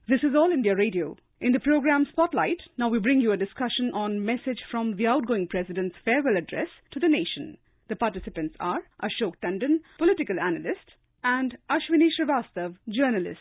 This is All India Radio. In the program Spotlight, now we bring you a discussion on message from the outgoing President's farewell address to the nation. The participants are Ashok Tandon, political analyst, and Ashwini Srivastav, journalist.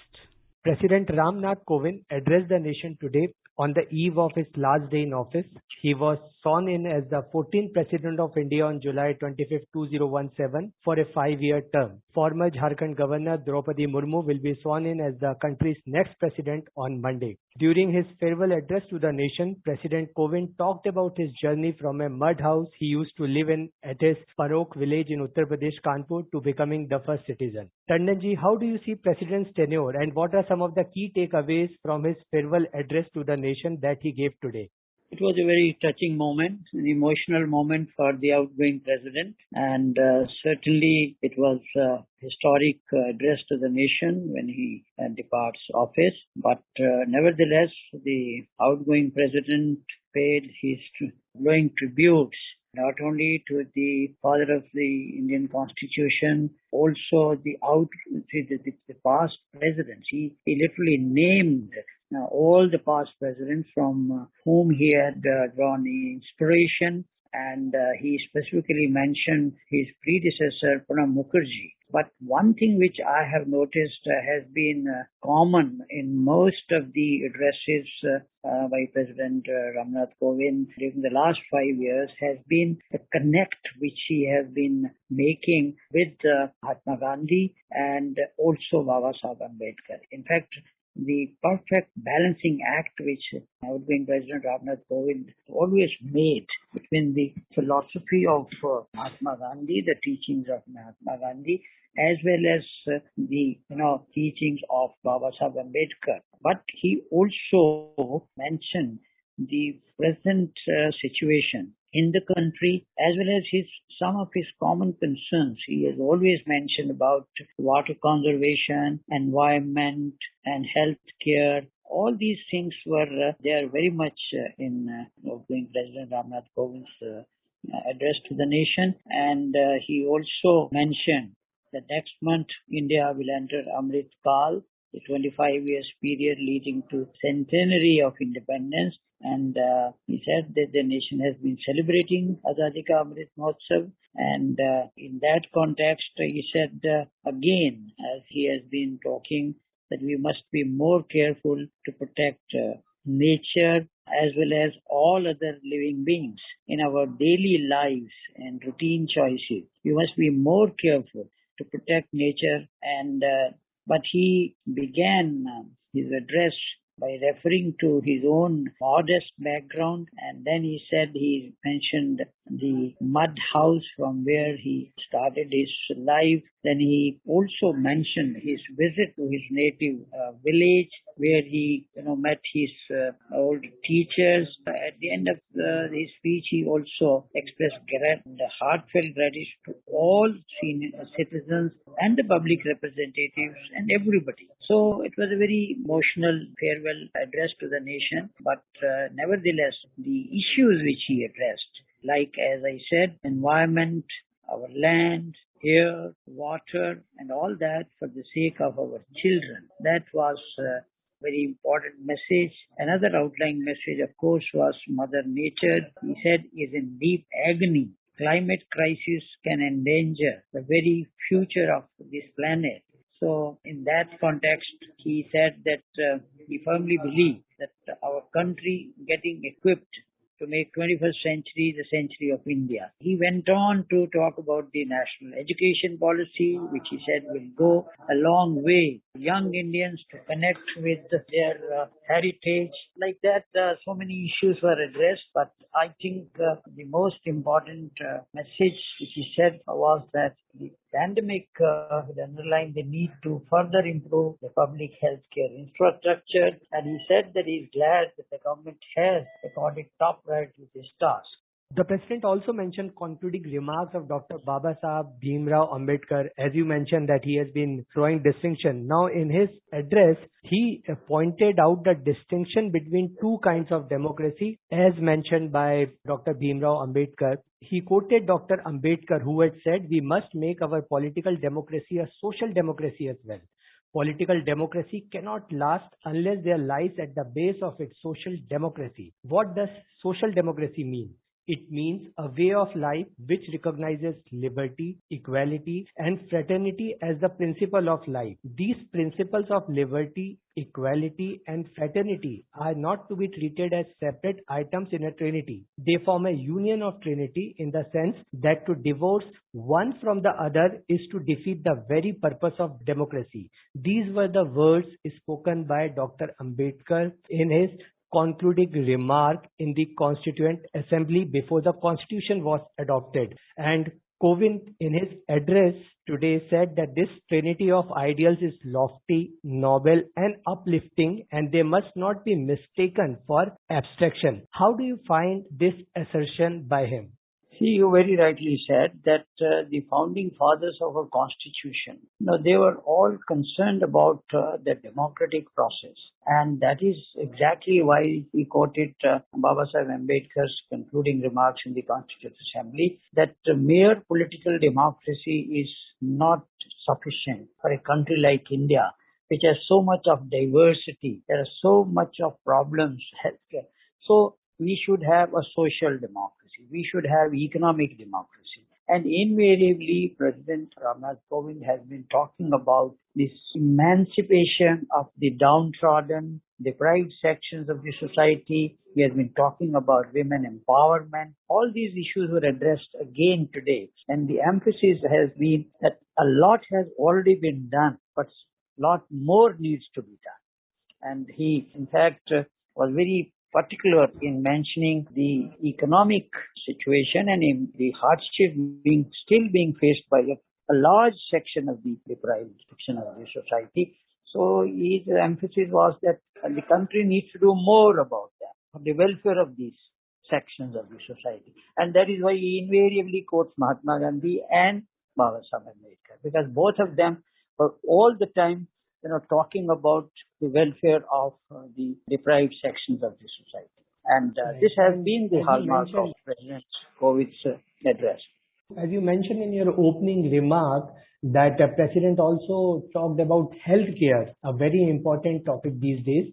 President Ramnath Kovind addressed the nation today on the eve of his last day in office. He was sworn in as the 14th President of India on July 25, 2017 for a 5-year term. Former Jharkhand Governor Draupadi Murmu will be sworn in as the country's next president on Monday. During his farewell address to the nation, President Kovind talked about his journey from a mud house he used to live in at his Parok village in Uttar Pradesh, Kanpur, to becoming the first citizen. Tandonji, how do you see President's tenure and what are some of the key takeaways from his farewell address to the nation that he gave today? It was a very touching moment, an emotional moment for the outgoing president, and certainly it was a historic address to the nation when he departs office. But nevertheless, the outgoing president paid his glowing tributes not only to the father of the Indian Constitution, also the past presidents. He literally named all the past presidents from whom he had drawn inspiration, and he specifically mentioned his predecessor, Pranab Mukherjee. But one thing which I have noticed has been common in most of the addresses by President Ramnath Kovind during the last 5 years has been the connect which he has been making with Mahatma Gandhi and also Baba Sahib Ambedkar. In fact, the perfect balancing act which outgoing President Ramnath Kovind always made between the philosophy of Mahatma Gandhi, the teachings of Mahatma Gandhi, as well as the teachings of Baba Sahib Ambedkar. But he also mentioned the present situation in the country as well as some of his common concerns. He has always mentioned about water conservation, environment, and health care. All these things were there very much in outgoing President Ramnath Kovind's address to the nation. And he also mentioned that next month India will enter Amrit Kal, the 25 years period leading to centenary of independence. And he said that the nation has been celebrating Azadi Ka Amrit Mahotsav. And in that context, he said again, as he has been talking, that we must be more careful to protect nature as well as all other living beings in our daily lives and routine choices. We must be more careful to protect nature. And but he began his address by referring to his own modest background, and then he mentioned the mud house from where he started his life. Then he also mentioned his visit to his native village where he met his old teachers. At the end of his speech, he also expressed heartfelt gratitude to all senior citizens and the public representatives and everybody. So it was a very emotional farewell address to the nation, but nevertheless, the issues which he addressed, like as I said, environment, our land, air, water, and all that for the sake of our children. That was a very important message. Another outlying message, of course, was Mother Nature, he said, is in deep agony. Climate crisis can endanger the very future of this planet. So in that context, he said that he firmly believes that our country getting equipped to make 21st century the century of India. He went on to talk about the national education policy, which he said will go a long way. Young Indians to connect with their heritage. Like that, so many issues were addressed, but I think the most important message which he said was that the pandemic would underline the need to further improve the public health care infrastructure, and he said that he is glad that the government has accorded top priority to this task. The President also mentioned concluding remarks of Dr. Baba Sahib Bhimrao Ambedkar, as you mentioned that he has been showing distinction. Now in his address, he pointed out the distinction between two kinds of democracy as mentioned by Dr. Bhimrao Ambedkar. He quoted Dr. Ambedkar, who had said we must make our political democracy a social democracy as well. Political democracy cannot last unless there lies at the base of its social democracy. What does social democracy mean? It means a way of life which recognizes liberty, equality, and fraternity as the principle of life. These principles of liberty, equality, and fraternity are not to be treated as separate items in a trinity. They form a union of trinity in the sense that to divorce one from the other is to defeat the very purpose of democracy. These were the words spoken by Dr. Ambedkar in his concluding remark in the Constituent Assembly before the Constitution was adopted. And Kovind, in his address today, said that this trinity of ideals is lofty, noble, and uplifting, and they must not be mistaken for abstraction. How do you find this assertion by him? See, you very rightly said that the founding fathers of our constitution, they were all concerned about the democratic process. And that is exactly why he quoted Baba Sahib Ambedkar's concluding remarks in the Constituent Assembly, that mere political democracy is not sufficient for a country like India, which has so much of diversity. There are so much of problems, healthcare. So we should have a social democracy. We should have economic democracy. And invariably, President Ramnath Kovind has been talking about this emancipation of the downtrodden, deprived sections of the society. He has been talking about women empowerment. All these issues were addressed again today. And the emphasis has been that a lot has already been done, but a lot more needs to be done. And he, in fact, was very particular in mentioning the economic situation and in the hardship still being faced by a large section of the deprived section of the society. So his emphasis was that the country needs to do more about that, for the welfare of these sections of the society. And that is why he invariably quotes Mahatma Gandhi and Baba Sahib Ambedkar, because both of them were all the time talking about the welfare of the deprived sections of the society. And this has been the hallmark of President Kovid's address. As you mentioned in your opening remark, that the President also talked about healthcare, a very important topic these days.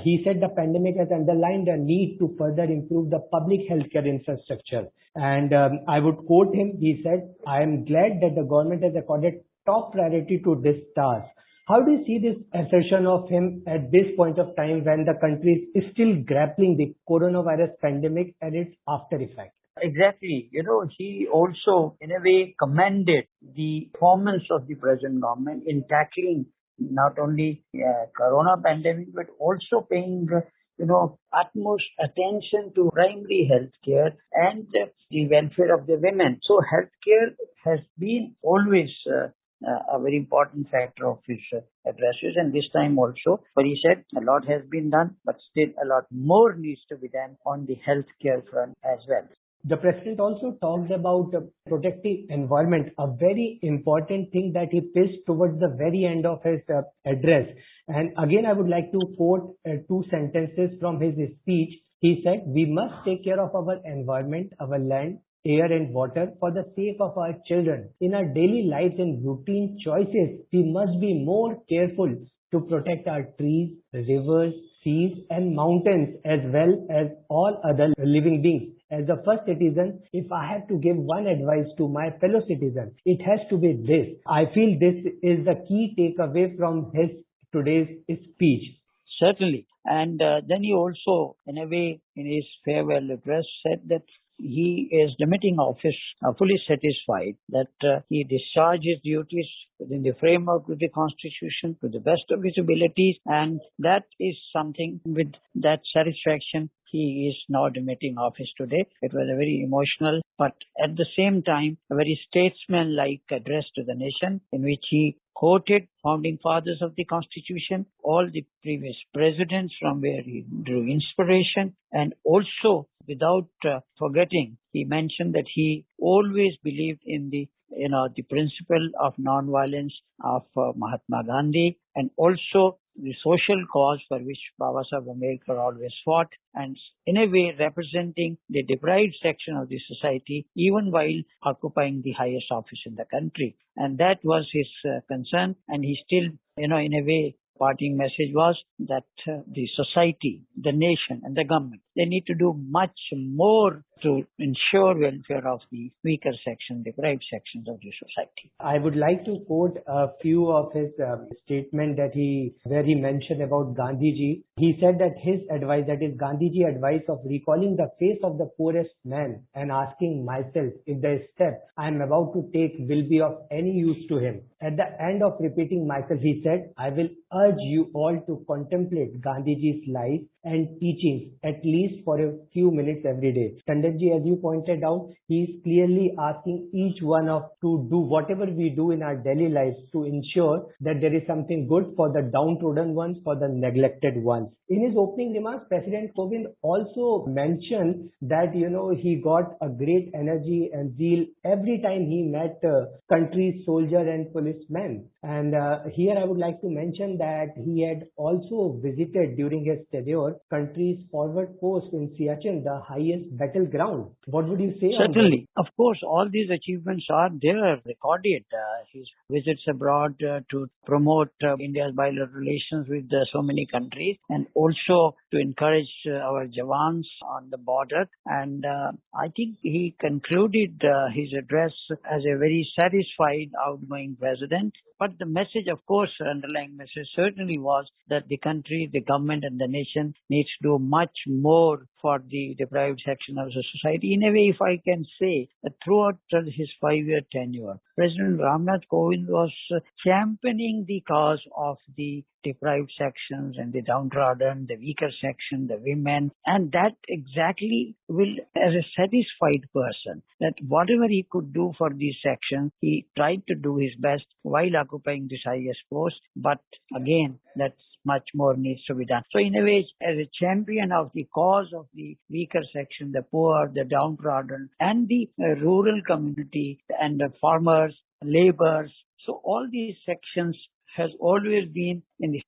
He said the pandemic has underlined the need to further improve the public healthcare infrastructure. And I would quote him, he said, "I am glad that the government has accorded top priority to this task." How do you see this assertion of him at this point of time when the country is still grappling the coronavirus pandemic and its after effects? Exactly. He also, in a way, commended the performance of the present government in tackling not only corona pandemic, but also paying, utmost attention to primary health care and the welfare of the women. So healthcare has been always a very important factor of his addresses, and this time also. But he said a lot has been done, but still a lot more needs to be done on the healthcare front as well. The President also talked about protecting environment, a very important thing that he pitched towards the very end of his address. And again, I would like to quote two sentences from his speech. He said, "We must take care of our environment, our land, air and water for the sake of our children. In our daily lives and routine choices, we must be more careful to protect our trees, rivers, seas and mountains as well as all other living beings. As a first citizen, if I have to give one advice to my fellow citizens, it has to be this." I feel this is the key takeaway from his today's speech. Certainly. And then he also, in a way, in his farewell address, said that he is demitting office fully satisfied that he discharges duties within the framework of the Constitution to the best of his abilities, and that is something with that satisfaction he is now demitting office today. It was a very emotional, but at the same time, a very statesman-like address to the nation in which he quoted founding fathers of the Constitution, all the previous presidents from where he drew inspiration, and also without forgetting, he mentioned that he always believed in the principle of non-violence of Mahatma Gandhi, and also the social cause for which Baba Sahib Ambedkar always fought, and in a way representing the deprived section of the society even while occupying the highest office in the country. And that was his concern, and he still, in a way, parting message was that the society, the nation and the government, they need to do much more to ensure welfare of the weaker section, deprived sections of the society. I would like to quote a few of his statement where he mentioned about Gandhiji. He said that his advice, that is Gandhiji advice of recalling the face of the poorest man and asking myself if the step I am about to take will be of any use to him. At the end of repeating myself, he said, I will urge you all to contemplate Gandhiji's life and teachings at least for a few minutes every day. Tandonji, as you pointed out, he is clearly asking each one of to do whatever we do in our daily lives to ensure that there is something good for the downtrodden ones, for the neglected ones. In his opening remarks, President Kovind also mentioned that, he got a great energy and zeal every time he met country's soldier and policemen. And here I would like to mention that he had also visited during his tenure country's forward post in Siachen, the highest battleground. What would you say? Certainly. Of course, all these achievements are there recorded. His visits abroad to promote India's bilateral relations with so many countries, and also to encourage our Jawans on the border. And I think he concluded his address as a very satisfied outgoing president. But the message, of course, underlying message certainly was that the country, the government and the nation needs to do much more for the deprived section of the society. In a way, if I can say, that throughout his 5-year tenure, President Ramnath Kovind was championing the cause of the deprived sections and the downtrodden, the weaker section, the women. And that exactly will, as a satisfied person, that whatever he could do for these sections, he tried to do his best while occupying this highest post. But again, that's much more needs to be done. So in a way, as a champion of the cause of the weaker section, the poor, the downtrodden, and the rural community, and the farmers, laborers, so all these sections has always been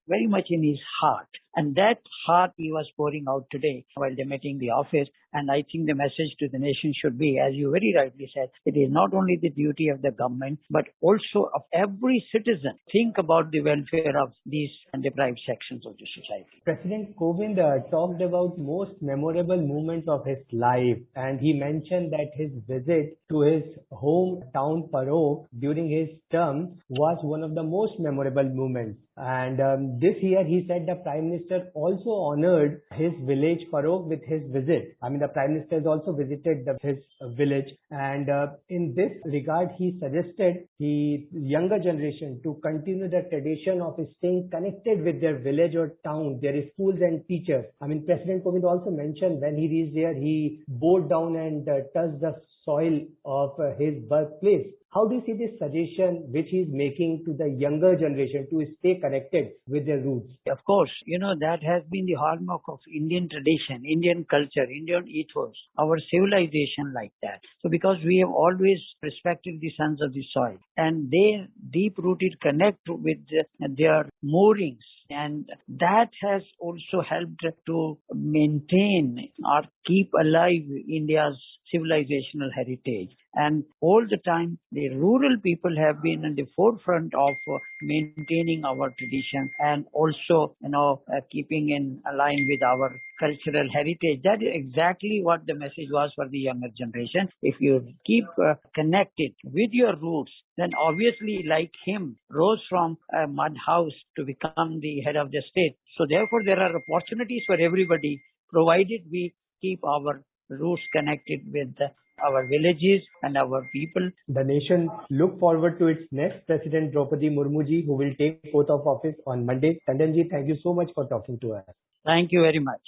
very much in his heart. And that heart he was pouring out today while demeting the office. And I think the message to the nation should be, as you very rightly said, it is not only the duty of the government, but also of every citizen. Think about the welfare of these deprived sections of the society. President Kovind talked about most memorable moments of his life, and he mentioned that his visit to his hometown Parok during his term was one of the most memorable moments. And this year he said the Prime Minister also honored his village Parok with his visit. The Prime Minister has also visited his village, and in this regard he suggested the younger generation to continue the tradition of staying connected with their village or town, their schools and teachers. President Kovind also mentioned when he reached there, he bowed down and touched the soil of his birthplace. How do you see this suggestion which he is making to the younger generation to stay connected with their roots? Of course, that has been the hallmark of Indian tradition, Indian culture, Indian ethos, our civilization like that. So because we have always respected the sons of the soil, and their deep-rooted connect with their moorings, and that has also helped to maintain or keep alive India's civilizational heritage. And all the time, the rural people have been in the forefront of maintaining our tradition, and also, keeping in line with our cultural heritage. That is exactly what the message was for the younger generation. If you keep connected with your roots, then obviously, like him, rose from a mud house to become the head of the state. So therefore, there are opportunities for everybody, provided we keep our roots connected with our villages and our people. The nation look forward to its next President Draupadi Murmuji, who will take oath of office on Monday. Tandonji, thank you so much for talking to us. Thank you very much.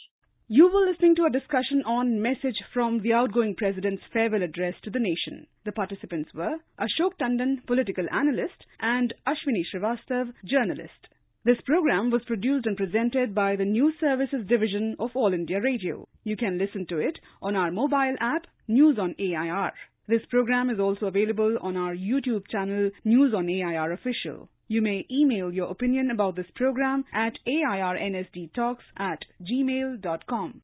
You were listening to a discussion on message from the outgoing president's farewell address to the nation. The participants were Ashok Tandon, political analyst, and Ashwini Srivastav, journalist. This program was produced and presented by the News Services Division of All India Radio. You can listen to it on our mobile app, News on AIR. This program is also available on our YouTube channel, News on AIR Official. You may email your opinion about this program at airnsdtalks@gmail.com.